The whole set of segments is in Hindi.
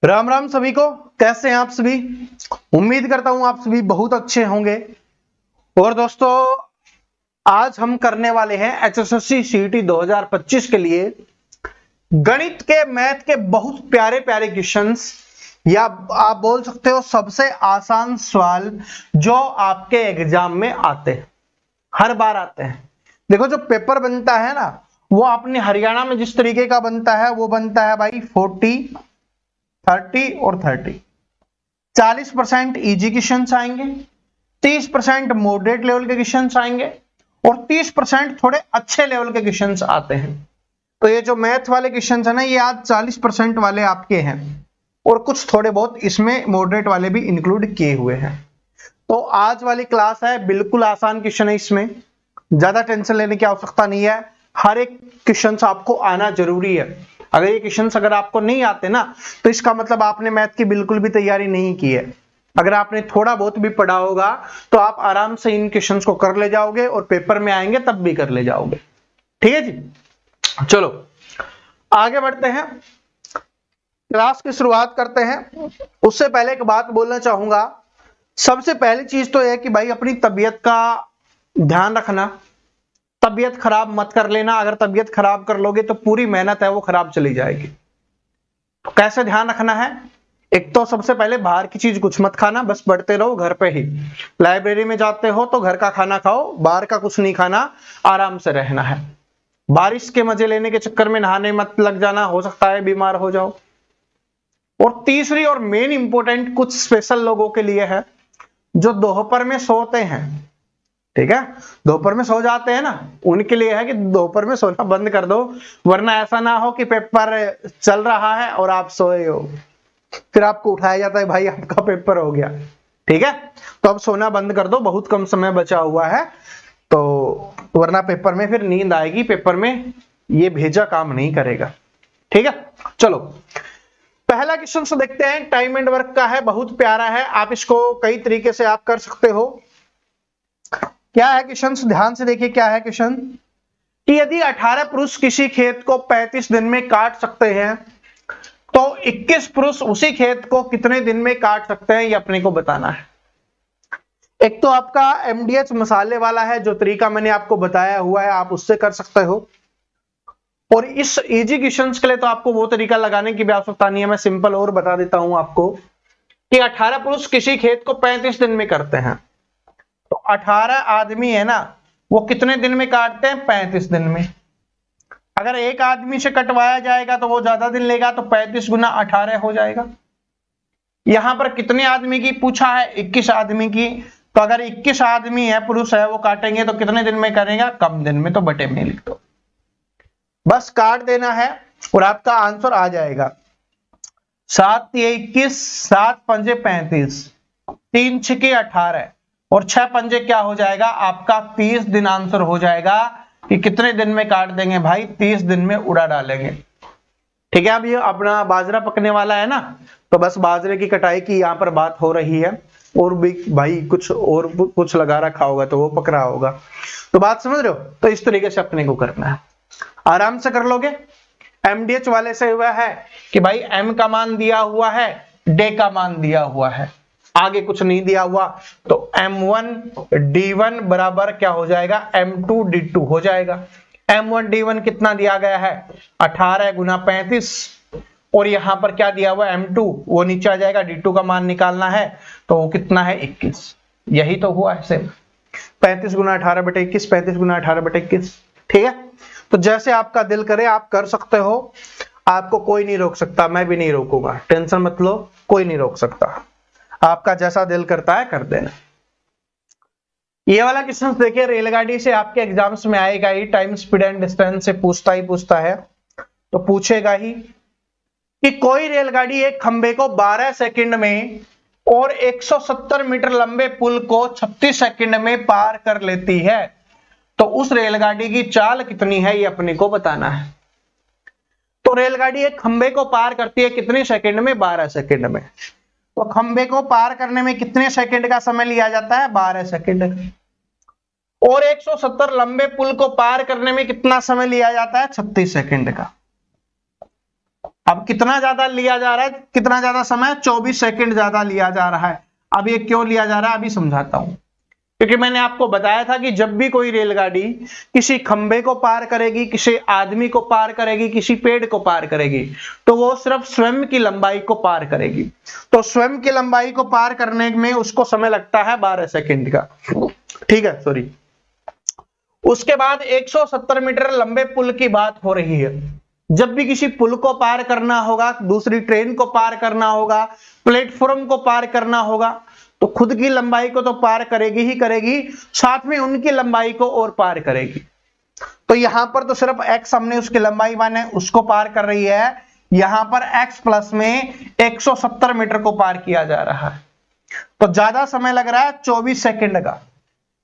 राम राम सभी को। कैसे हैं आप सभी? उम्मीद करता हूं आप सभी बहुत अच्छे होंगे। और दोस्तों, आज हम करने वाले हैं एचएसएससी सीईटी 2025 के लिए गणित के मैथ के बहुत प्यारे प्यारे क्वेश्चंस, या आप बोल सकते हो सबसे आसान सवाल जो आपके एग्जाम में आते हैं, हर बार आते हैं। देखो, जो पेपर बनता है ना, वो अपने हरियाणा में जिस तरीके का बनता है वो बनता है भाई 40, 30 और 30। 40% इजी क्वेश्चन आएंगे, 30% मॉडरेट लेवल के क्वेश्चन आएंगे और 30% थोड़े अच्छे लेवल के क्वेश्चन आते हैं। तो ये जो मैथ वाले क्वेश्चन है ना, ये आज 40% वाले आपके हैं और कुछ थोड़े बहुत इसमें मॉडरेट वाले भी इंक्लूड किए हुए हैं। तो आज वाली क्लास है बिल्कुल आसान क्वेश्चन है, इसमें ज्यादा टेंशन लेने की आवश्यकता नहीं है। हर एक क्वेश्चन आपको आना जरूरी है। अगर ये क्वेश्चंस अगर आपको नहीं आते ना, तो इसका मतलब आपने मैथ की बिल्कुल भी तैयारी नहीं की है। अगर आपने थोड़ा बहुत भी पढ़ा होगा तो आप आराम से इन क्वेश्चंस को कर ले जाओगे और पेपर में आएंगे तब भी कर ले जाओगे। ठीक है जी, चलो आगे बढ़ते हैं, क्लास की शुरुआत करते हैं। उससे पहले एक बात बोलना चाहूंगा। सबसे पहली चीज तो यह कि भाई अपनी तबीयत का ध्यान रखना, तबीयत खराब मत कर लेना। अगर तबीयत खराब कर लोगे तो पूरी मेहनत है वो खराब चली जाएगी। तो कैसे ध्यान रखना है? एक तो सबसे पहले बाहर की चीज कुछ मत खाना, बस पढ़ते रहो घर पे ही। लाइब्रेरी में जाते हो तो घर का खाना खाओ, बाहर का कुछ नहीं खाना, आराम से रहना है। बारिश के मजे लेने के चक्कर में नहाने मत लग जाना, हो सकता है बीमार हो जाओ। और तीसरी और मेन इंपॉर्टेंट कुछ स्पेशल लोगों के लिए है जो दोपहर में सोते हैं। ठीक है, दोपहर में सो जाते हैं ना, उनके लिए है कि दोपहर में सोना बंद कर दो, वरना ऐसा ना हो कि पेपर चल रहा है और आप सोए हो, फिर आपको उठाया जाता है भाई आपका पेपर हो गया। ठीक है, तो अब सोना बंद कर दो, बहुत कम समय बचा हुआ है, तो वरना पेपर में फिर नींद आएगी, पेपर में ये भेजा काम नहीं करेगा। ठीक है, चलो पहला क्वेश्चन से देखते हैं। टाइम एंड वर्क का है, बहुत प्यारा है, आप इसको कई तरीके से आप कर सकते हो। क्या है क्वेश्चन, ध्यान से देखिए क्या है क्वेश्चन कि यदि 18 पुरुष किसी खेत को 35 दिन में काट सकते हैं तो 21 पुरुष उसी खेत को कितने दिन में काट सकते हैं, ये अपने को बताना है। एक तो आपका एमडीएच मसाले वाला है, जो तरीका मैंने आपको बताया हुआ है आप उससे कर सकते हो। और इस इजी क्वेश्चंस के लिए तो आपको वो तरीका लगाने की भी आवश्यकता नहीं है, मैं सिंपल और बता देता हूं आपको कि 18 पुरुष किसी खेत को 35 दिन में करते हैं, तो 18 आदमी है ना, वो कितने दिन में काटते हैं? 35 दिन में। अगर एक आदमी से कटवाया जाएगा तो वो ज्यादा दिन लेगा, तो 35 गुना 18 हो जाएगा। यहां पर कितने आदमी की पूछा है? 21 आदमी की। तो अगर 21 आदमी है, पुरुष है, वो काटेंगे तो कितने दिन में करेगा? कम दिन में, तो बटे में लिख दो, बस काट देना है और आपका आंसर आ जाएगा। 7 तिये 21, 7 पंजे 35, 3 छिके 18 और 6 पंजे क्या हो जाएगा आपका? 30 दिन आंसर हो जाएगा। कि कितने दिन में काट देंगे भाई? 30 दिन में उड़ा डालेंगे। ठीक है, अब ये अपना बाजरा पकने वाला है ना, तो बस बाजरे की कटाई की यहां पर बात हो रही है, और भी भाई कुछ और कुछ लगा रखा होगा तो वो पक रहा होगा। तो बात समझ रहे हो? तो इस तरीके से अपने को करना है, आराम से कर लोगे। एमडीएच वाले से हुआ है कि भाई एम का मान दिया हुआ है, डे का मान दिया हुआ है, आगे कुछ नहीं दिया हुआ, तो M1 D1 बराबर क्या हो जाएगा? M2 D2 हो जाएगा। M1 D1 कितना दिया गया है? 18 गुना 35, और यहां पर क्या दिया हुआ? M2, वो नीचे आ जाएगा। D2 का मान निकालना है तो वो कितना है? 21। यही तो हुआ है सेम, 35 गुना 18 बटे 21, 35 गुना 18 बटे 21। ठीक है, तो जैसे आपका दिल करे आप कर सकते हो, आपको कोई नहीं रोक सकता, मैं भी नहीं रोकूंगा, टेंशन मत लो, कोई नहीं रोक सकता, आपका जैसा दिल करता है कर देना। ये वाला क्वेश्चन देखिए, रेलगाड़ी से आपके एग्जाम्स में आएगा ही, टाइम स्पीड एंड डिस्टेंस से पूछता है, तो पूछेगा ही कि कोई रेलगाड़ी एक खंबे को 12 सेकंड में और 170 मीटर लंबे पुल को 36 सेकंड में पार कर लेती है, तो उस रेलगाड़ी की चाल कितनी है, ये अपने को बताना है। तो रेलगाड़ी एक खंबे को पार करती है कितने सेकंड में? 12 सेकंड में। तो खंबे को पार करने में कितने सेकंड का समय लिया जाता है? 12 सेकंड। और 170 लंबे पुल को पार करने में कितना समय लिया जाता है? 36 सेकंड का। अब कितना ज्यादा लिया जा रहा है, कितना ज्यादा समय, 24 सेकंड ज्यादा लिया जा रहा है। अब ये क्यों लिया जा रहा है अभी समझाता हूं। क्योंकि मैंने आपको बताया था कि जब भी कोई रेलगाड़ी किसी खंबे को पार करेगी, किसी आदमी को पार करेगी, किसी पेड़ को पार करेगी, तो वो सिर्फ स्वयं की लंबाई को पार करेगी। तो स्वयं की लंबाई को पार करने में उसको समय लगता है 12 सेकंड का, ठीक है, सॉरी। उसके बाद 170 मीटर लंबे पुल की बात हो रही है। जब भी किसी पुल को पार करना होगा, दूसरी ट्रेन को पार करना होगा, प्लेटफॉर्म को पार करना होगा, तो खुद की लंबाई को तो पार करेगी ही करेगी, साथ में उनकी लंबाई को और पार करेगी। तो यहां पर तो सिर्फ x हमने उसकी लंबाई माने उसको पार कर रही है, यहां पर x प्लस में 170 मीटर को पार किया जा रहा है। तो ज्यादा समय लग रहा है 24 सेकंड का।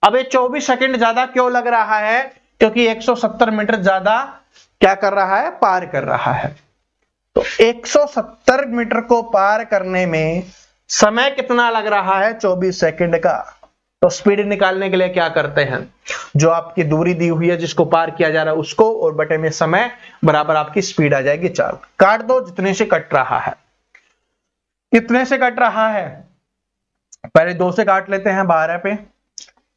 अब ये 24 सेकंड ज्यादा क्यों लग रहा है? क्योंकि 170 मीटर ज्यादा क्या कर रहा है, पार कर रहा है। तो 170 मीटर को पार करने में समय कितना लग रहा है? 24 सेकंड का। तो स्पीड निकालने के लिए क्या करते हैं, जो आपकी दूरी दी हुई है जिसको पार किया जा रहा है उसको, और बटे में समय बराबर आपकी स्पीड आ जाएगी 4। काट दो जितने से कट रहा है। कितने से कट रहा है? पहले 2 से काट लेते हैं 12 पे।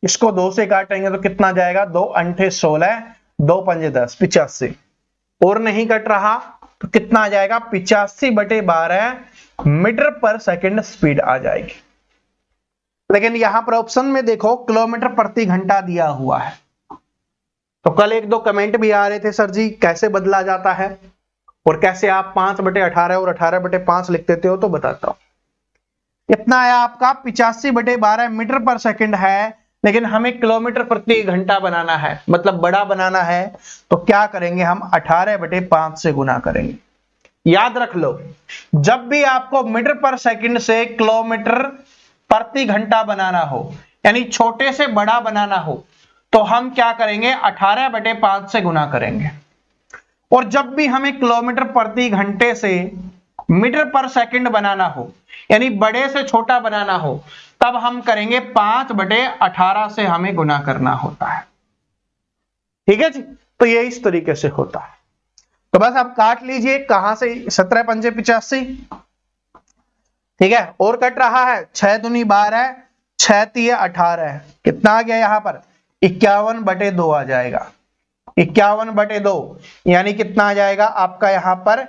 इसको 2 से काटेंगे तो कितना जाएगा? 2 अंठे 16, 2 पंजे 10, 85। और नहीं कट रहा तो कितना आ जाएगा? 85/12 मीटर पर सेकंड स्पीड आ जाएगी। लेकिन यहां पर ऑप्शन में देखो किलोमीटर प्रति घंटा दिया हुआ है। तो कल 1-2 कमेंट भी आ रहे थे, सर जी कैसे बदला जाता है और कैसे आप 5/18 और 18/5 लिख देते हो, तो बताता हूं। कितना आया आपका? 85/12 मीटर पर सेकंड है, लेकिन हमें किलोमीटर प्रति घंटा बनाना है, मतलब बड़ा बनाना है। तो क्या करेंगे हम? 18/5 से गुना करेंगे। याद रख लो, जब भी आपको मीटर पर सेकंड से किलोमीटर प्रति घंटा बनाना हो, यानी छोटे से बड़ा बनाना हो, तो हम क्या करेंगे? 18/5 से गुना करेंगे। और जब भी हमें किलोमीटर प्रति घंटे से मीटर पर सेकंड बनाना हो, यानी बड़े से छोटा बनाना हो, तब हम करेंगे 5/18 से हमें गुना करना होता है। ठीक है जी, तो ये इस तरीके से होता है। तो बस आप काट लीजिए, कहां से? 17 पंजे 85, ठीक है। और कट रहा है 6 दूनी 12, 6 तिये 18, कितना आ गया यहां पर? 51/2 आ जाएगा। 51/2 यानी कितना आ जाएगा आपका यहां पर?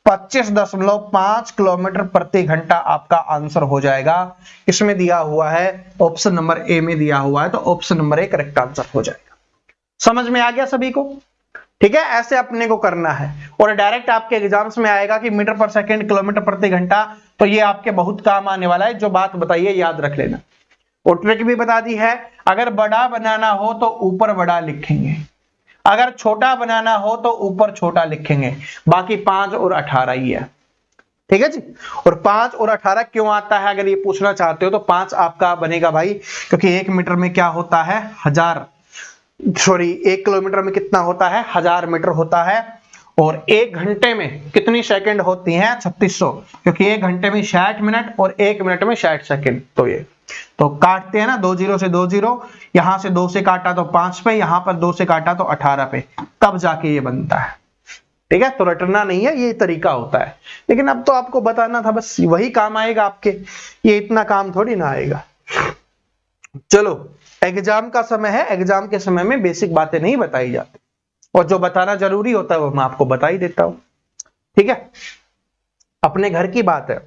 25.5 किलोमीटर प्रति घंटा आपका आंसर हो जाएगा। इसमें दिया हुआ है, ऑप्शन नंबर ए में दिया हुआ है, तो option number A correct answer हो जाएगा। समझ में आ गया सभी को? ठीक है, ऐसे अपने को करना है। और डायरेक्ट आपके एग्जाम्स में आएगा कि मीटर पर सेकंड, किलोमीटर प्रति घंटा, तो ये आपके बहुत काम आने वाला है। जो बात बताइए याद रख लेना। और ट्रिक भी बता दी है, अगर बड़ा बनाना हो तो ऊपर बड़ा लिखेंगे, अगर छोटा बनाना हो तो ऊपर छोटा लिखेंगे, बाकी 5 और 18 ही है। ठीक है जी। और 5 और 18 क्यों आता है, अगर ये पूछना चाहते हो, तो 5 आपका बनेगा भाई, क्योंकि 1 मीटर में क्या होता है? 1 किलोमीटर में कितना होता है? 1000 मीटर होता है। और 1 घंटे में कितनी सेकंड होती हैं? 3600, क्योंकि 1 घंटे में 60 मिनट और 1 मिनट में 60 सेकंड। तो ये तो काटते हैं ना, 2 0 से 2 0, यहां से 2 से काटा तो 5 पे, यहां पर 2 से काटा तो 18 पे, तब जाके ये बनता है। ठीक है, तो रटना नहीं है, ये तरीका होता है। लेकिन अब तो आपको बताना था, बस वही काम आएगा आपके, ये इतना काम थोड़ी ना आएगा। चलो, एग्जाम का समय है, एग्जाम के समय में बेसिक बातें नहीं बताई जाती, और जो बताना जरूरी होता है वो मैं आपको बता ही देता हूं। ठीक है, अपने घर की बात है,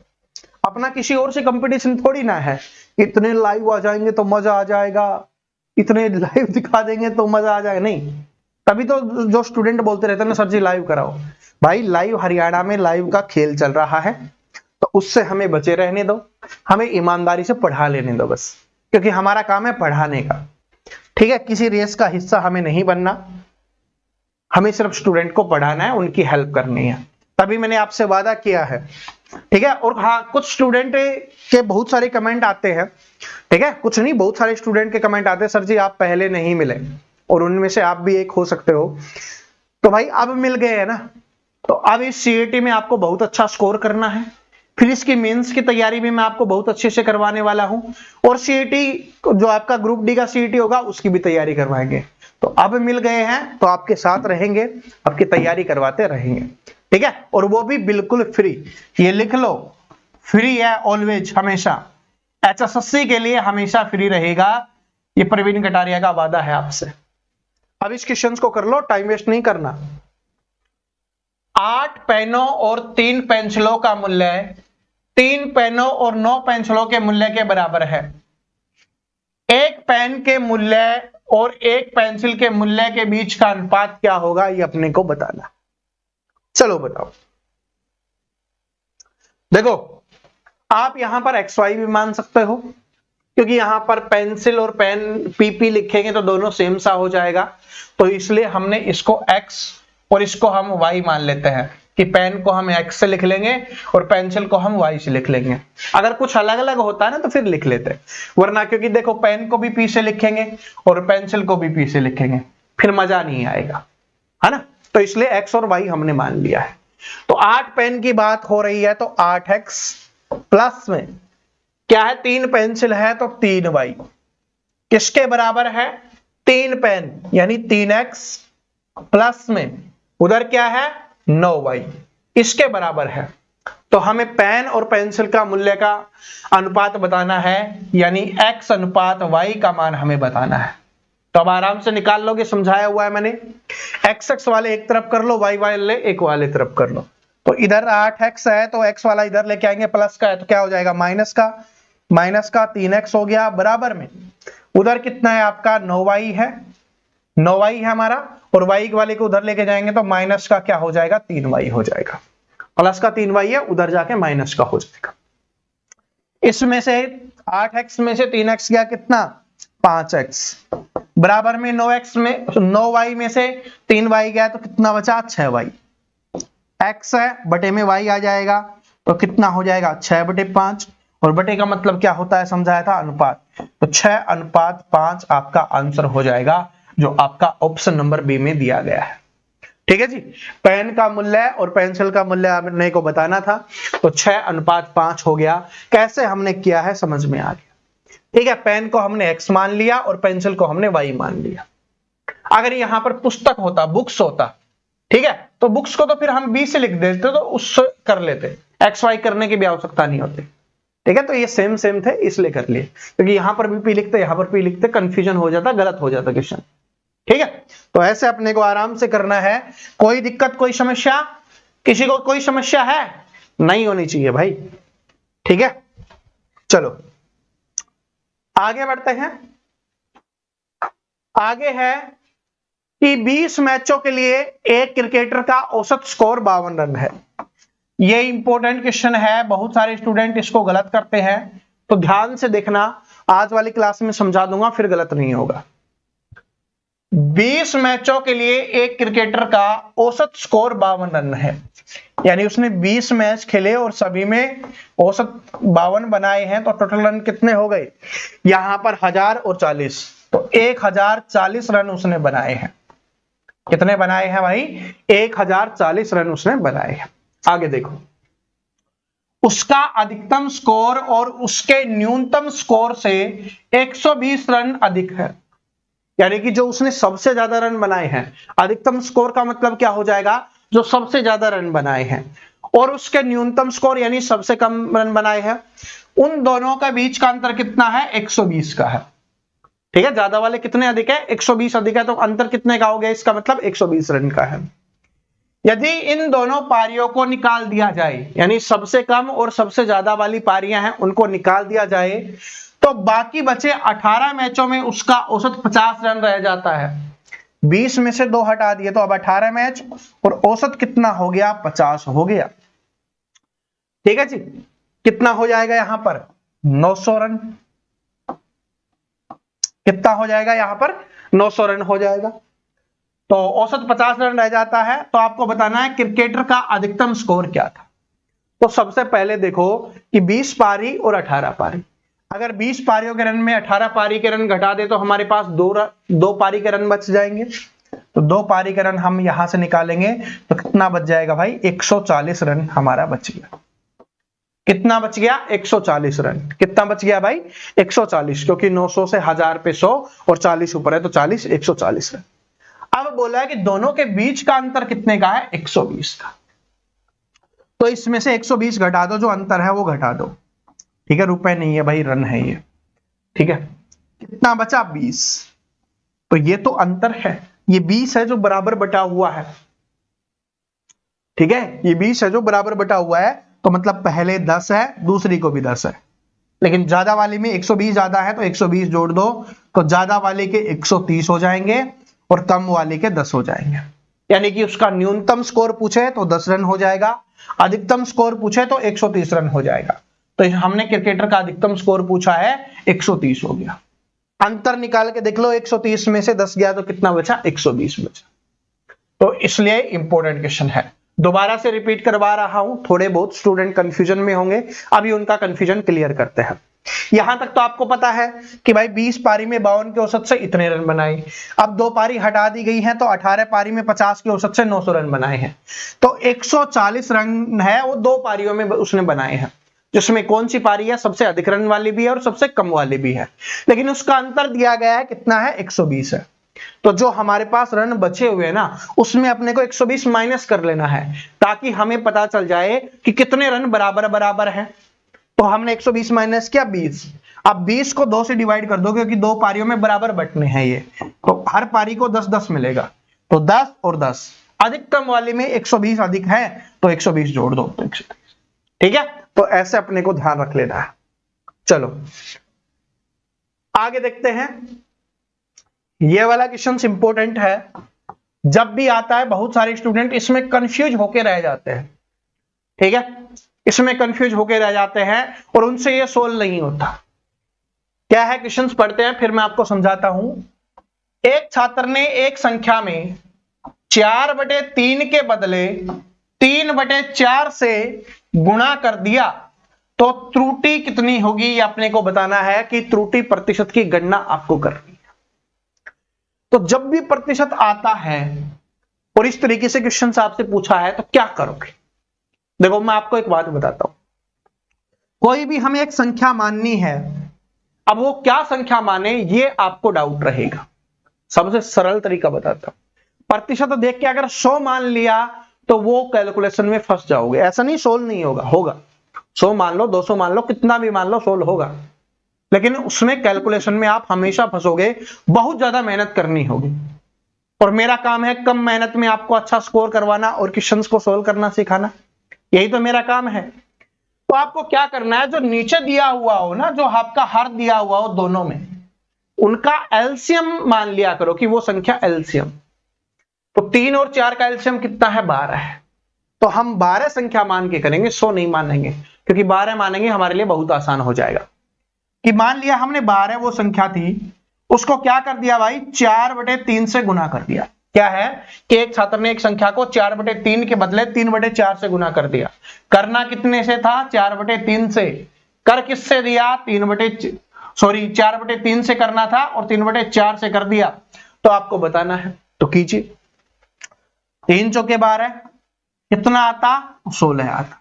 अपना किसी और से कंपटीशन थोड़ी ना है। इतने लाइव आ जाएंगे तो मजा आ जाएगा, इतने लाइव दिखा देंगे तो मजा आ जाएगा, नहीं। तभी तो जो स्टूडेंट बोलते रहते हैं ना, सर जी लाइव कराओ। भाई लाइव हरियाणा में लाइव का खेल चल रहा है, तो उससे हमें बचे रहने दो, हमें ईमानदारी से पढ़ा लेने दो बस, क्योंकि हमारा काम है पढ़ाने का। ठीक है, किसी रेस का हिस्सा हमें नहीं बनना, हमें सिर्फ स्टूडेंट को पढ़ाना है, उनकी हेल्प करनी है। तभी मैंने आपसे वादा किया है। ठीक है, और हाँ, कुछ स्टूडेंट के बहुत सारे कमेंट आते हैं। ठीक है, कुछ नहीं, बहुत सारे स्टूडेंट के कमेंट आते हैं, सर जी आप पहले नहीं मिले, और उनमें से आप भी एक हो सकते हो। तो भाई अब मिल गए हैं ना, तो अब इस सीईटी में आपको बहुत अच्छा स्कोर करना है। फिर इसकी मेंस की तैयारी भी मैं आपको बहुत अच्छे से करवाने वाला हूं, और सीईटी जो आपका ग्रुप डी का सीईटी होगा उसकी भी तैयारी करवाएंगे। तो अब मिल गए हैं तो आपके साथ रहेंगे, आपकी तैयारी करवाते रहेंगे, ठीक है। और वो भी बिल्कुल फ्री, ये लिख लो, फ्री है ऑलवेज, हमेशा। HSSC के लिए हमेशा फ्री रहेगा, ये प्रवीण कटारिया का वादा है आपसे। अब इस क्वेश्चन को कर लो, टाइम वेस्ट नहीं करना। 8 पेनों और 3 पेंसिलों का मूल्य 3 पेनों और 9 पेंसिलों के मूल्य के बराबर है। एक पेन के मूल्य और एक पेंसिल के मूल्य के बीच का अनुपात क्या होगा, ये अपने को बताना। चलो बताओ। देखो, आप यहां पर XY भी मान सकते हो, क्योंकि यहां पर पेंसिल और पेन PP लिखेंगे तो दोनों सेम सा हो जाएगा, तो इसलिए हमने इसको X और इसको हम Y मान लेते हैं कि पेन को हम X से लिख लेंगे और पेंसिल को हम Y से लिख लेंगे। अगर कुछ अलग अलग होता है ना तो फिर लिख लेते, वरना क्योंकि देखो पेन को भी P से लिखेंगे और पेंसिल को भी P से लिखेंगे, फिर मजा नहीं आएगा, है ना। तो इसलिए X और Y हमने मान लिया है। तो 8 पेन की बात हो रही है तो 8X प्लस में क्या है, 3 पेंसिल है तो 3Y किसके बराबर है, 3 पेन यानी 3X प्लस में उधर क्या है 9Y इसके बराबर है। तो हमें पेन और पेंसिल का मूल्य का अनुपात बताना है, यानी X अनुपात Y का मान हमें बताना है। तो अब आराम से निकाल लोगे, समझाया हुआ है मैंने। X वाले एक तरफ कर लो, Y वाले एक वाले तरफ कर लो। तो इधर 8X है तो X वाला इधर लेके आएंगे, प्लस का है तो क्या हो जाएगा माइनस का 3X हो गया, बराबर में उधर कितना है आपका 9Y है, 9Y है हमारा, और Y वाले को उधर लेके जाएंगे तो माइनस का क्या हो जाएगा 3Y हो जाएगा, प्लस का 3Y है उधर जाके माइनस का हो जाएगा। इसमें से 8X में से 3X गया कितना 5X, बराबर में 9Y में से 3Y गया तो कितना बचा 6Y। X है बटे में Y आ जाएगा तो कितना हो जाएगा 6/5, और बटे का मतलब क्या होता है समझाया था अनुपात, तो 6:5 आपका आंसर हो जाएगा, जो आपका ऑप्शन नंबर बी में दिया गया है। ठीक है जी, पेन का मूल्य और पेंसिल का मूल्य आपने को बताना था, तो 6:5 हो गया। कैसे हमने किया है समझ में आ गया। ठीक है, पेन को हमने X मान लिया और पेंसिल को हमने Y मान लिया। अगर यहां पर पुस्तक होता, बुक्स होता, ठीक है, तो बुक्स को तो फिर हम B से लिख देते, तो उससे कर लेते, XY करने की भी आवश्यकता नहीं होती। ठीक है, तो ये सेम थे इसलिए कर लिए, क्योंकि यहां पर भी P लिखते यहां पर P लिखते कंफ्यूजन हो जाता, गलत हो जाता क्वेश्चन। ठीक है, तो ऐसे अपने को आराम से करना है। कोई दिक्कत, कोई समस्या, किसी को कोई समस्या है, नहीं होनी चाहिए भाई। ठीक है, चलो आगे बढ़ते हैं। आगे है कि 20 मैचों के लिए एक क्रिकेटर का औसत स्कोर 52 रन है। ये इंपॉर्टेंट क्वेश्चन है, बहुत सारे स्टूडेंट इसको गलत करते हैं, तो ध्यान से देखना, आज वाली क्लास में समझा दूंगा, फिर गलत नहीं होगा। 20 मैचों के लिए एक क्रिकेटर का औसत स्कोर 52 रन है, यानी उसने 20 मैच खेले और सभी में औसत 52 बनाए हैं, तो टोटल रन कितने हो गए यहां पर 1000 और 40, तो 1040 रन उसने बनाए हैं। कितने बनाए हैं भाई 1040 रन उसने बनाए हैं। आगे देखो, उसका अधिकतम स्कोर और उसके न्यूनतम स्कोर से 120 रन अधिक है, यानी कि जो उसने सबसे ज्यादा रन बनाए हैं, अधिकतम स्कोर का मतलब क्या हो जाएगा जो सबसे ज्यादा रन बनाए हैं, और उसके न्यूनतम स्कोर यानी सबसे कम रन बनाए हैं, उन दोनों का बीच का अंतर कितना है 120 का है। ठीक है, ज्यादा वाले कितने अधिक है 120 अधिक है, तो अंतर कितने का हो गया, इसका मतलब 120 रन का है। यदि इन दोनों पारियों को निकाल दिया जाए, यानी सबसे कम और सबसे ज्यादा वाली पारियां हैं उनको निकाल दिया जाए, तो बाकी बचे 18 मैचों में उसका औसत 50 रन रह जाता है। 20 में से 2 हटा दिए तो अब 18 मैच और औसत कितना हो गया 50 हो गया। ठीक है जी, कितना हो जाएगा यहां पर 900 रन, कितना हो जाएगा यहां पर 900 रन हो जाएगा, तो औसत 50 रन रह जाता है। तो आपको बताना है क्रिकेटर का अधिकतम स्कोर क्या था। तो सबसे पहले देखो कि 20 पारी और 18 पारी, अगर 20 पारियों के रन में 18 पारी के रन घटा दे तो हमारे पास दो पारी के रन बच जाएंगे, तो 2 पारी के रन हम यहां से निकालेंगे तो कितना बच जाएगा भाई 140 रन हमारा बच गया। कितना बच गया? 140 रन। कितना बच गया भाई? 140, क्योंकि 900 से 1000 पे 100 और 40 ऊपर है तो 40, 140 रन। अब बोला है कि दोनों के बीच का अंतर कितने का है? 120 का। तो इसमें से 120 घटा दो, जो अंतर है वो घटा दो। ठीक है, रुपए नहीं है भाई, रन है ये। ठीक है, कितना बचा? 20। तो ये तो अंतर है, ये 20 है जो बराबर बटा हुआ है। ठीक है, ये 20 है जो बराबर बटा हुआ है, तो मतलब पहले 10 है, दूसरी को भी 10 है, लेकिन ज्यादा वाली में 120 ज्यादा है तो 120 जोड़ दो, तो ज्यादा वाले के 130 हो जाएंगे और कम वाले के 10 हो जाएंगे। यानी कि उसका न्यूनतम स्कोर पूछे तो 10 रन हो जाएगा, अधिकतम स्कोर पूछे तो 130 रन हो जाएगा। तो हमने क्रिकेटर का अधिकतम स्कोर पूछा है, 130 हो गया। अंतर निकाल के देख लो, 130 में से 10 गया तो कितना बचा? 120 बचा। तो इसलिए इंपॉर्टेंट क्वेश्चन है। दोबारा से रिपीट करवा रहा हूं, थोड़े बहुत स्टूडेंट कंफ्यूजन में होंगे, अभी उनका कंफ्यूजन क्लियर करते हैं। यहां तक तो आपको पता है कि भाई 20 पारी में 52 के औसत से इतने रन बनाए। अब 2 पारी हटा दी गई है तो 18 पारी में 50 के औसत से 900 रन बनाए हैं। तो 140 रन है वो 2 पारियों में उसने बनाए हैं, जिसमें कौन सी पारी है? सबसे अधिक रन वाली भी है और सबसे कम वाली भी है, लेकिन उसका अंतर दिया गया है कितना है? 120 है। तो जो हमारे पास रन बचे हुए हैं ना, उसमें अपने को 120 माइनस कर लेना है, ताकि हमें पता चल जाए कि कितने रन बराबर बराबर हैं। तो हमने 120 माइनस किया 20। अब 20 को 2 से डिवाइड कर दो, क्योंकि 2 पारियों में बराबर बंटने हैं ये, तो हर पारी को 10-10 मिलेगा, तो 10 और 10। अधिकतम वाले में 120 अधिक है तो 120 जोड़ दो तो 130। ठीक है, तो ऐसे अपने को ध्यान रख लेना है। चलो आगे देखते हैं। ये वाला क्वेश्चन इंपॉर्टेंट है, जब भी आता है बहुत सारे स्टूडेंट इसमें कंफ्यूज होके रह जाते हैं। ठीक है, इसमें कंफ्यूज होके रह जाते हैं और उनसे ये सोल्व नहीं होता। क्या है? क्वेश्चन पढ़ते हैं फिर मैं आपको समझाता हूं। एक छात्र ने एक संख्या में 4/3 के बदले 3/4 से गुणा कर दिया, तो त्रुटि कितनी होगी? ये अपने को बताना है कि त्रुटि प्रतिशत की गणना आपको करनी है। तो जब भी प्रतिशत आता है और इस तरीके से क्वेश्चन आपसे पूछा है तो क्या करोगे? देखो मैं आपको एक बात बताता हूं, कोई भी हमें एक संख्या माननी है, अब वो क्या संख्या माने ये आपको डाउट रहेगा। सबसे सरल तरीका बताता हूं, प्रतिशत देख के अगर 100 मान लिया तो वो कैलकुलेशन में फंस जाओगे। ऐसा नहीं सोल्व नहीं होगा, होगा 100 मान लो, 200 मान लो, कितना भी मान लो, सोल्व होगा, लेकिन उसमें कैलकुलेशन में आप हमेशा फंसोगे, बहुत ज्यादा मेहनत करनी होगी। और मेरा काम है कम मेहनत में आपको अच्छा स्कोर करवाना और क्वेश्चंस को सोल्व करना सिखाना, यही तो मेरा काम है। तो आपको क्या करना है, जो नीचे दिया हुआ हो ना, जो आपका हर दिया हुआ हो दोनों में, उनका एलसीएम मान लिया करो कि वो संख्या एलसीएम। तो 3 और 4 का एलसीएम कितना है? 12 है। तो हम 12 संख्या मान के करेंगे, 100 नहीं मानेंगे, क्योंकि 12 मानेंगे हमारे लिए बहुत आसान हो जाएगा। कि मान लिया हमने 12 वो संख्या थी, उसको क्या कर दिया भाई? 4/3 से गुना कर दिया। क्या है कि एक छात्र ने एक संख्या को 4/3 के बदले 3/4 से गुना कर दिया। करना कितने से था? 4/3 से। कर किससे दिया? 4/3 से करना था और 3/4 से कर दिया। तो आपको बताना है, तो कीजिए। 3 चौके 12, कितना आता? 16 आता।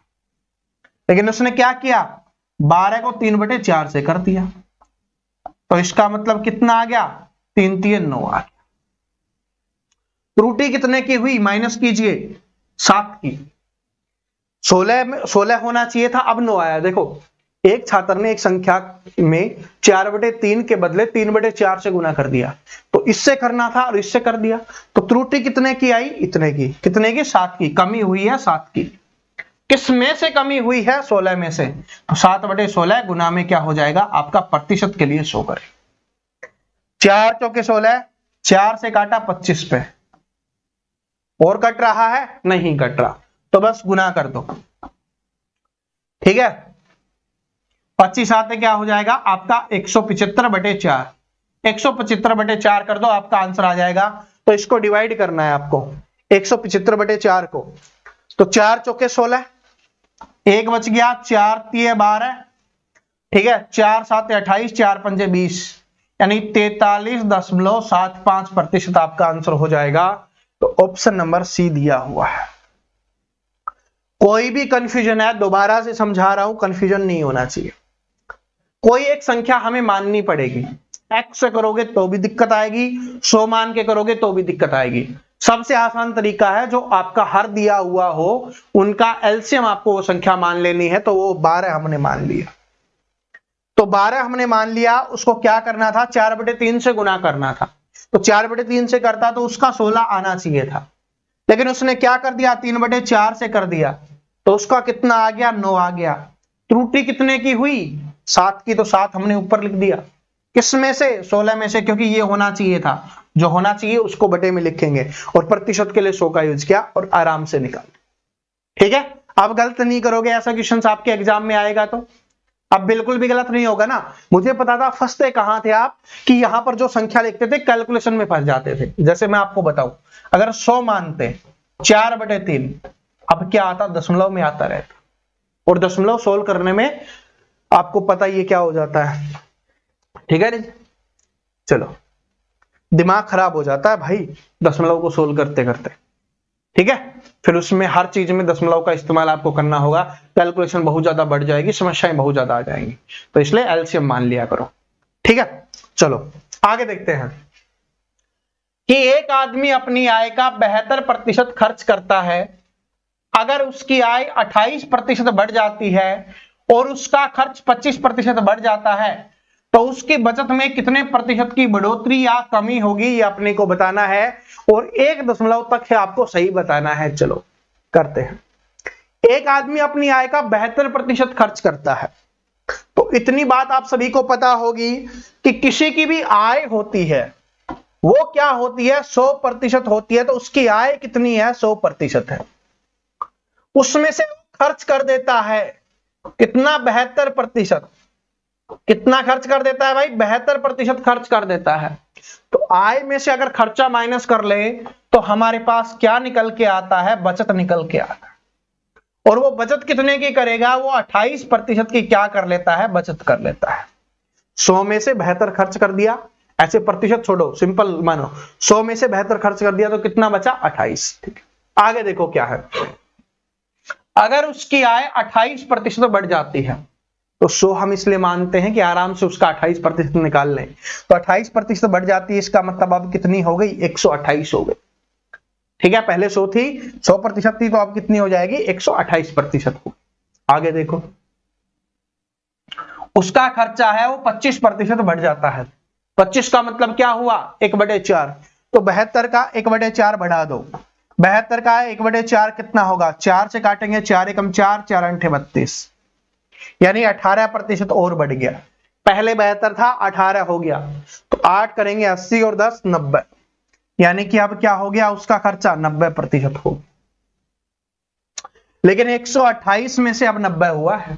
लेकिन उसने क्या किया? 12 को 3/4 से कर दिया, तो इसका मतलब कितना आ गया? 3 3 9 आ गया। त्रुटि कितने की हुई? माइनस कीजिए, 7 की। 16 होना चाहिए था, अब 9 आया। देखो एक छात्र ने एक संख्या में 4/3 के बदले 3/4 से गुना कर दिया, तो इससे करना था और इससे कर दिया, तो त्रुटि कितने की आई? इतने की। कितने की? 7 की। कमी हुई है 7 की। किस में से कमी हुई है? 16 में से। तो 7/16 गुना में क्या हो जाएगा आपका? प्रतिशत के लिए शो करें। 4 चौके 16, 4 से काटा 25 पे, और कट रहा है? नहीं कट रहा, तो बस गुना कर दो। ठीक है, 25 आते क्या हो जाएगा आपका? 175/4। 175/4 कर दो, आपका आंसर आ जाएगा। तो इसको डिवाइड करना है आपको, 175/4 को। तो 4 चौके 16, 1 बच गया, 4 3 12, ठीक है, 4 7 28, 4 5 20, यानी 43.75% आपका आंसर हो जाएगा। तो ऑप्शन नंबर सी दिया हुआ है। कोई भी कंफ्यूजन है, दोबारा से समझा रहा हूं, कंफ्यूजन नहीं होना चाहिए। कोई एक संख्या हमें माननी पड़ेगी, x से करोगे तो भी दिक्कत आएगी, 100 मान के करोगे तो भी दिक्कत आएगी। सबसे आसान तरीका है जो आपका हर दिया हुआ हो उनका एलसीएम आपको वो संख्या मान लेनी है। तो वो 12 हमने मान लिया, तो 12 हमने मान लिया, उसको क्या करना था, 4/3 से गुना करना था। तो 4/3 से करता तो उसका 16 आना चाहिए था, लेकिन उसने क्या कर दिया, 3/4 से कर दिया, तो उसका कितना आ गया, 9 आ गया। त्रुटि कितने की हुई, 7 की, तो 7 हमने ऊपर लिख दिया। किस में से, 16 में से, क्योंकि ये होना चाहिए था, जो होना चाहिए उसको बटे में लिखेंगे और प्रतिशत के लिए 100 का यूज किया और आराम से निकाल। ठीक है, अब गलत नहीं करोगे, ऐसा क्वेश्चन आपके एग्जाम में आएगा तो अब बिल्कुल भी गलत नहीं होगा ना। मुझे पता था फंसते कहां थे आप, कि यहां पर जो संख्या लिखते थे कैलकुलेशन में फंस जाते थे। जैसे मैं आपको बताऊं, अगर 100 मानते 4/3, अब क्या आता, दशमलव में आता रहता, और दशमलव सोल्व करने में आपको पता ये क्या हो जाता है। ठीक है, चलो, दिमाग खराब हो जाता है भाई दशमलव को सोल्व करते करते। ठीक है, फिर उसमें हर चीज में दशमलव का इस्तेमाल आपको करना होगा, कैलकुलेशन बहुत ज्यादा बढ़ जाएगी, समस्याएं बहुत ज्यादा आ जाएंगी, तो इसलिए एलसीएम मान लिया करो। ठीक है, चलो आगे देखते हैं कि एक आदमी अपनी आय का 72% खर्च करता है। अगर उसकी आय 28% बढ़ जाती है और उसका खर्च 25% बढ़ जाता है, तो उसकी बचत में कितने प्रतिशत की बढ़ोतरी या कमी होगी, ये अपने को बताना है, और 1 दशमलव तक है आपको सही बताना है। चलो करते हैं। एक आदमी अपनी आय का 72% खर्च करता है, तो इतनी बात आप सभी को पता होगी कि किसी की भी आय होती है वो क्या होती है, 100% होती है। तो उसकी आय कितनी है, 100% है, उसमें से खर्च कर देता है कितना, 72%। कितना खर्च कर देता है भाई, 72% खर्च कर देता है। तो आय में से अगर खर्चा माइनस कर ले तो हमारे पास क्या निकल के आता है, बचत निकल के आता है। और वो बचत कितने की करेगा, वो 28% की क्या कर लेता है, बचत कर लेता है। 100 में से 72 खर्च कर दिया, ऐसे प्रतिशत छोड़ो, सिंपल मानो, 100 में से 72 खर्च कर दिया तो कितना बचा, 28। ठीक है, आगे देखो क्या है। अगर उसकी आय 28% बढ़ जाती है, तो 100 हम इसलिए मानते हैं कि आराम से उसका 28% निकाल लें, तो 28% बढ़ जाती है, इसका मतलब अब कितनी हो गई, 128 हो गई। ठीक है, पहले 100 थी, 100% थी, तो अब कितनी हो जाएगी, 128% हो। आगे देखो, उसका खर्चा है वो 25% बढ़ जाता है। 25 का मतलब क्या हुआ, 1/4, तो 72 का 1/4 बढ़ा दो। 72 का 1/4 कितना होगा, 4 से काटेंगे, 4 एकम 4, 4 अंठे 32, यानी 18% और बढ़ गया। पहले 72 था, 18 हो गया, तो 8 करेंगे 80 और 10 90, यानी कि अब क्या हो गया, उसका खर्चा 90% हो। लेकिन 128 में से अब 90 हुआ है,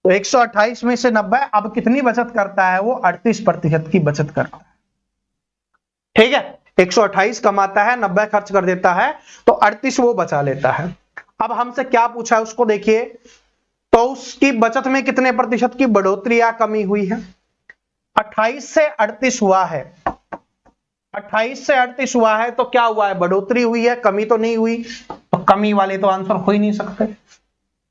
तो 128 में से 90 अब कितनी बचत करता है, वो 38% की बचत करता है। ठीक है, 128 कमाता है, 90 खर्च कर देता है, तो 38 वो बचा लेता है। अब हमसे क्या पूछा है उसको देखिए, तो उसकी बचत में कितने प्रतिशत की बढ़ोतरी या कमी हुई है। 28 से 38 हुआ है, 28 से 38 हुआ है, तो क्या हुआ है, बढ़ोतरी हुई है, कमी तो नहीं हुई। तो कमी वाले तो आंसर हो ही नहीं सकते।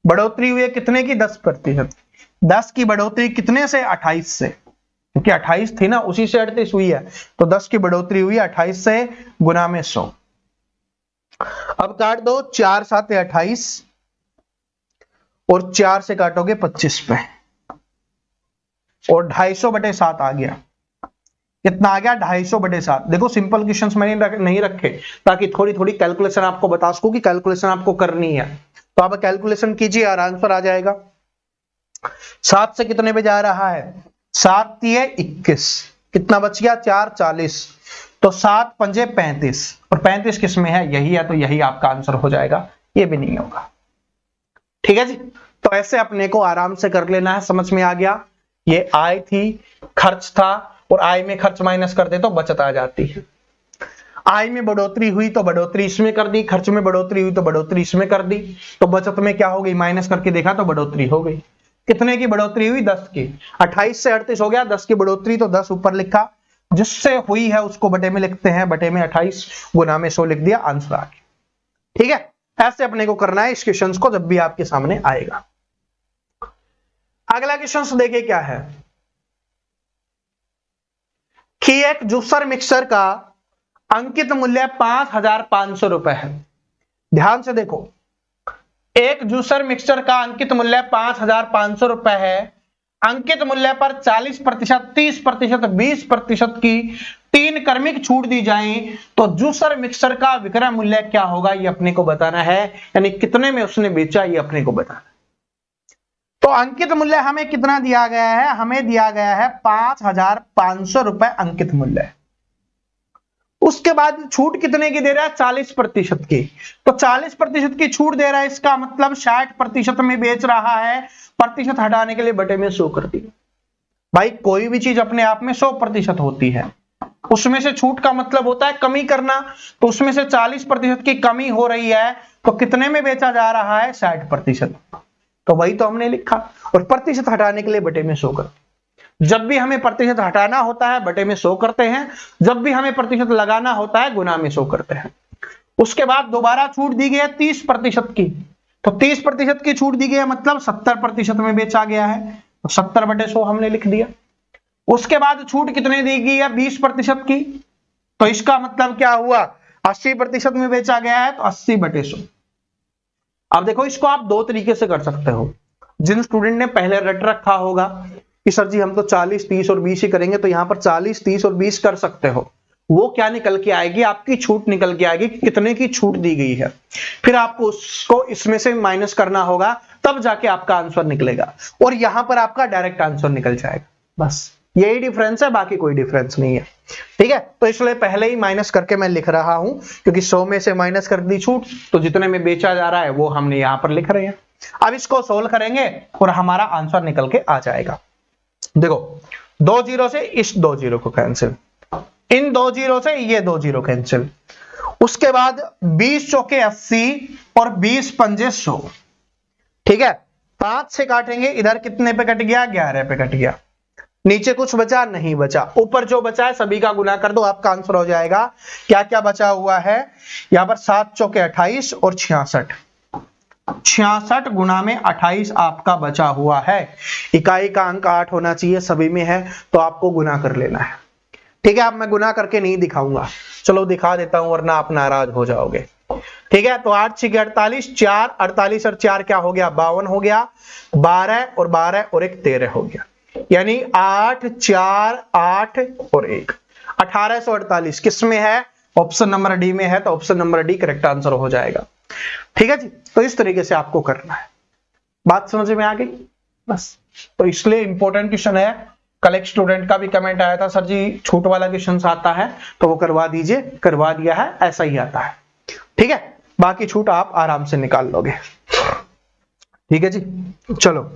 बढ़ोतरी हुई है कितने की, 10%। 10 की बढ़ोतरी कितने से, 28 से, क्योंकि 28 थी ना, उसी से 38 हुई है, तो 10 की बढ़ोतरी हुई 28 से, गुना में 100। अब काट दो, 4 7 28 और 4 से काटोगे 25 पे, और 250/7 आ गया। कितना आ गया, 250/7। देखो सिंपल क्वेश्चंस मैंने नहीं रखे ताकि थोड़ी थोड़ी कैलकुलेशन आपको बता सकूं कि कैलकुलेशन आपको करनी है। तो आप कैलकुलेशन कीजिए और आंसर आ जाएगा। 7 से कितने पे जा रहा है, 7 दिए 21, कितना बच गया, 4 40, तो 7 पंजे 35, और 35 किस में है, यही है, तो यही आपका आंसर हो जाएगा, ये भी नहीं होगा। ठीक है जी, तो ऐसे अपने को आराम से कर लेना है। समझ में आ गया, ये आय थी, खर्च था, और आय में खर्च माइनस कर दे तो बचत आ जाती है। आय में बढ़ोतरी हुई तो बढ़ोतरी इसमें कर दी, खर्च में बढ़ोतरी हुई तो बढ़ोतरी इसमें कर दी, तो बचत में क्या हो गई, माइनस करके देखा तो बढ़ोतरी हो गई। कितने की बढ़ोतरी हुई, 10 की। 28 से 38 हो गया, 10 की बढ़ोतरी, तो 10 ऊपर लिखा, जिससे हुई है उसको बटे में लिखते हैं, बटे में 28 गुना में 100 लिख दिया, आंसर आ गया। ठीक है, ऐसे अपने को करना है इस क्वेश्चन को जब भी आपके सामने आएगा। अगला क्वेश्चन देखिए क्या है कि एक जूसर मिक्सर का अंकित मूल्य 5,500 रुपए है। ध्यान से देखो, एक जूसर मिक्सचर का अंकित मूल्य 5,500 रुपए है। अंकित मूल्य पर 40%, 30%, 20% की 3 क्रमिक छूट दी जाए तो जूसर मिक्सचर का विक्रय मूल्य क्या होगा, ये अपने को बताना है। यानी कितने में उसने बेचा, ये अपने को बताना है। तो अंकित मूल्य हमें कितना दिया गया है, हमें दिया गया है 5,500 रुपए अंकित मूल्य। उसके बाद छूट कितने की दे रहा है, 40% की। तो 40% की छूट दे रहा है, इसका मतलब 60% में बेच रहा है। प्रतिशत हटाने के लिए बटे में 100 कर दिया। भाई कोई भी चीज अपने आप में 100% होती है, उसमें से छूट का मतलब होता है कमी करना। तो उसमें से 40% की कमी हो रही है, तो कितने में बेचा जा रहा है, 60%। तो वही तो हमने लिखा, और प्रतिशत हटाने के लिए बटे में 100 कर। जब भी हमें प्रतिशत हटाना होता है बटे में 100 करते हैं, जब भी हमें प्रतिशत लगाना होता है गुना में 100 करते हैं। उसके बाद दोबारा छूट दी गई है 30% की। तो 30% की छूट दी गई है, मतलब 70% में बेचा गया है। तो 70/100 हमने लिख दिया। उसके बाद छूट कितने दी गई है, 20% की। तो इसका मतलब क्या हुआ, 80% में बेचा गया है, तो 80/100। अब देखो, इसको आप दो तरीके से कर सकते हो। जिन स्टूडेंट ने पहले रट रखा होगा कि सर जी हम तो 40, 30 और 20 ही करेंगे, तो यहां पर 40, 30 और 20 कर सकते हो। वो क्या निकल के आएगी, आपकी छूट निकल के आएगी कि कितने की छूट दी गई है। फिर आपको उसको इसमें से माइनस करना होगा, तब जाके आपका आंसर निकलेगा, और यहां पर आपका डायरेक्ट आंसर निकल जाएगा। बस यही डिफरेंस है, बाकी कोई डिफरेंस नहीं है। ठीक है, तो इसलिए पहले ही माइनस करके मैं लिख रहा हूं, क्योंकि 100 में से माइनस कर दी छूट, तो जितने में बेचा जा रहा है वो हमने यहां पर लिख रहे हैं। अब इसको सोल्व करेंगे और हमारा आंसर निकल के आ जाएगा। देखो, 2 जीरो से इस 2 जीरो को कैंसिल, इन 2 जीरो से ये 2 जीरो कैंसिल। उसके बाद 20 चौके 80 और 20 पंजे 100। ठीक है, 5 से काटेंगे, इधर कितने पे कट गया, 11 पे कट गया। नीचे कुछ बचा, नहीं बचा। ऊपर जो बचा है सभी का गुना कर दो, आपका आंसर हो जाएगा। क्या क्या बचा हुआ है, यहां पर 7 चौके 28 और 66। 66 गुना में 28 आपका बचा हुआ है। इकाई का अंक 8 होना चाहिए, सभी में है, तो आपको गुना कर लेना है। ठीक है, अब मैं गुना करके नहीं दिखाऊंगा, चलो दिखा देता हूं, वरना आप नाराज हो जाओगे। ठीक है, तो 8 6 48, 4 48 और 4 क्या हो गया, 52 हो गया। 12 और 12 और 1 13 हो गया। यानी 8 4 8 और 1 1848 किस में है, ऑप्शन नंबर डी में है, तो option number D correct answer हो जाएगा। ठीक है जी, तो इस तरीके से आपको करना है। बात समझ में आ गई, बस। तो इसलिए इंपॉर्टेंट क्वेश्चन है। कल एक स्टूडेंट का भी कमेंट आया था, सर जी छूट वाला क्वेश्चन आता है तो वो करवा दीजिए, करवा दिया है, ऐसा ही आता है। ठीक है, बाकी छूट आप आराम से निकाल लोगे। ठीक है जी, चलो।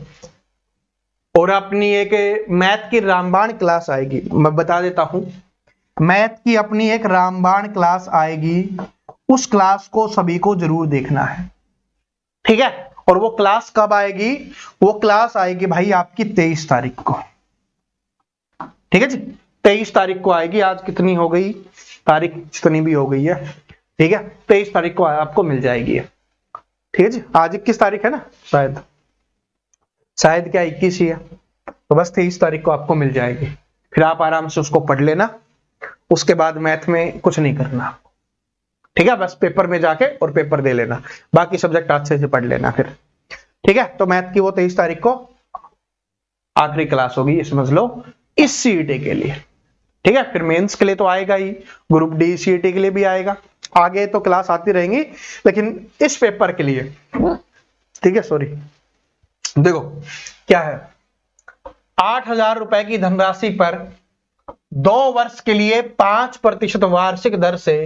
और अपनी एक मैथ की रामबाण क्लास आएगी, मैं बता देता हूं। मैथ की अपनी एक रामबाण क्लास आएगी, उस क्लास को सभी को जरूर देखना है। ठीक है, और वो क्लास कब आएगी, वो क्लास आएगी भाई आपकी 23 तारीख को। ठीक है जी, 23 तारीख को आएगी। आज कितनी हो गई तारीख, जितनी भी हो गई है। ठीक है, 23 तारीख को आपको मिल जाएगी। ठीक है जी, आज 21 तारीख है ना, शायद क्या 21 ही है, तो बस 23 तारीख को आपको मिल जाएगी। फिर आप आराम से उसको पढ़ लेना। उसके बाद मैथ में कुछ नहीं करना आपको। ठीक है, बस पेपर में जाके और पेपर दे लेना, बाकी सब्जेक्ट अच्छे से पढ़ लेना फिर। ठीक है, तो मैथ की वो 23 तारीख को आखिरी क्लास होगी, ये समझ लो, इस सीईटी के लिए। ठीक है, फिर मेंस के लिए तो आएगा ही, ग्रुप डी सीईटी के लिए भी आएगा, आगे तो क्लास आती रहेंगी, लेकिन इस पेपर के लिए। ठीक है, सॉरी, देखो क्या है, 8,000 रुपए की धनराशि पर 2 वर्ष के लिए 5% वार्षिक दर से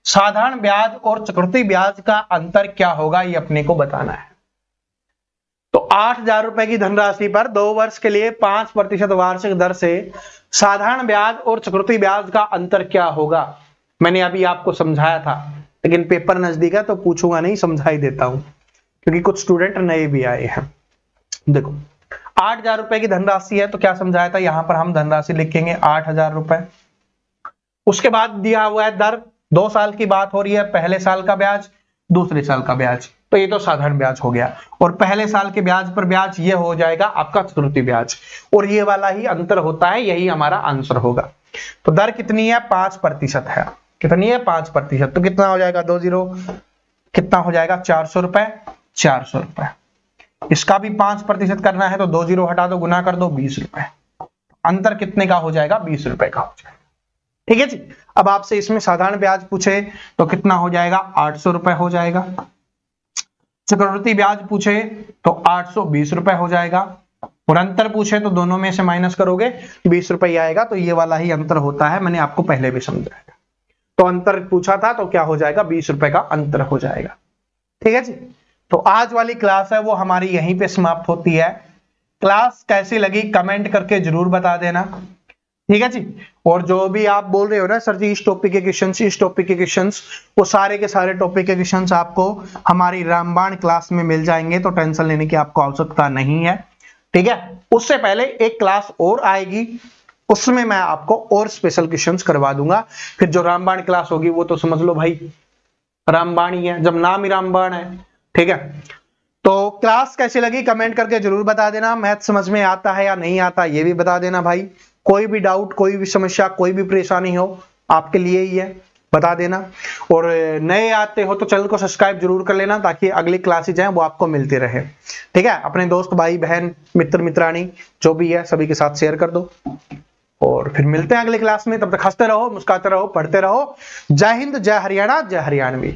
साधारण ब्याज और चक्रवृद्धि ब्याज का अंतर क्या होगा, ये अपने को बताना है। तो 8,000 रुपए की धनराशि पर 2 वर्ष के लिए 5% वार्षिक दर से साधारण ब्याज और चक्रवृद्धि ब्याज का अंतर क्या होगा। मैंने अभी आपको समझाया था, लेकिन पेपर नजदीक है तो पूछूंगा नहीं, समझा ही देता हूं, क्योंकि कुछ स्टूडेंट नए भी आए हैं। देखो, 8,000 रुपए की धनराशि है, तो क्या समझाया था, यहां पर हम धनराशि लिखेंगे 8,000 रुपए। उसके बाद दिया हुआ है दर, 2 साल की बात हो रही है, पहले साल का ब्याज दूसरे साल का ब्याज। तो ये तो साधारण ब्याज हो गया। और पहले साल के ब्याज पर ब्याज ये हो जाएगा आपका चतुर्थी ब्याज, और ये वाला ही अंतर होता है, यही हमारा आंसर होगा। तो दर कितनी है? 5% है। कितनी है? 5%। तो कितना हो जाएगा? 20 कितना हो जाएगा? 400 रुपए। 400 रुपए। इसका भी 5% करना है तो 20 हटा दो, गुना कर दो, 20 रुपए। अंतर कितने का हो जाएगा? 20 रुपए का हो जाएगा। ठीक है जी। अब आपसे इसमें साधारण ब्याज पूछे तो कितना हो जाएगा? 800 रुपए हो जाएगा। चक्रवृद्धि ब्याज पूछे तो 820 रुपए हो जाएगा। और अंतर पूछे तो दोनों में से माइनस करोगे 20 रुपए आएगा। तो ये वाला ही अंतर होता है, मैंने आपको पहले भी समझाया। तो अंतर पूछा था तो क्या हो जाएगा? 20 रुपए का अंतर हो जाएगा। ठीक है जी। तो आज वाली क्लास है वो हमारी यहीं पे समाप्त होती है। क्लास कैसी लगी कमेंट करके जरूर बता देना। ठीक है जी। और जो भी आप बोल रहे हो ना सर जी इस टॉपिक के क्वेश्चंस, इस टॉपिक के क्वेश्चंस, वो सारे के सारे टॉपिक के क्वेश्चंस आपको हमारी रामबाण क्लास में मिल जाएंगे। तो टेंशन लेने की आपको आवश्यकता नहीं है। ठीक है। उससे पहले एक क्लास और आएगी, उसमें मैं आपको और स्पेशल क्वेश्चंस करवा दूंगा। फिर जो रामबाण क्लास होगी वो तो समझ लो भाई रामबाण ही है, जब नाम ही रामबाण है। ठीक है। तो क्लास कैसी लगी कमेंट करके जरूर बता देना। मैथ समझ में आता है या नहीं आता ये भी बता देना भाई। कोई भी डाउट, कोई भी समस्या, कोई भी परेशानी हो आपके लिए ही है, बता देना। और नए आते हो तो चैनल को सब्सक्राइब जरूर कर लेना ताकि अगली क्लासेज हैं वो आपको मिलती रहे। ठीक है। अपने दोस्त, भाई, बहन, मित्र, मित्रानी जो भी है सभी के साथ शेयर कर दो। और फिर मिलते हैं अगली क्लास में। तब तक हंसते रहो, मुस्कुराते रहो, पढ़ते रहो। जय हिंद, जय हरियाणा, जय हरियाणवी।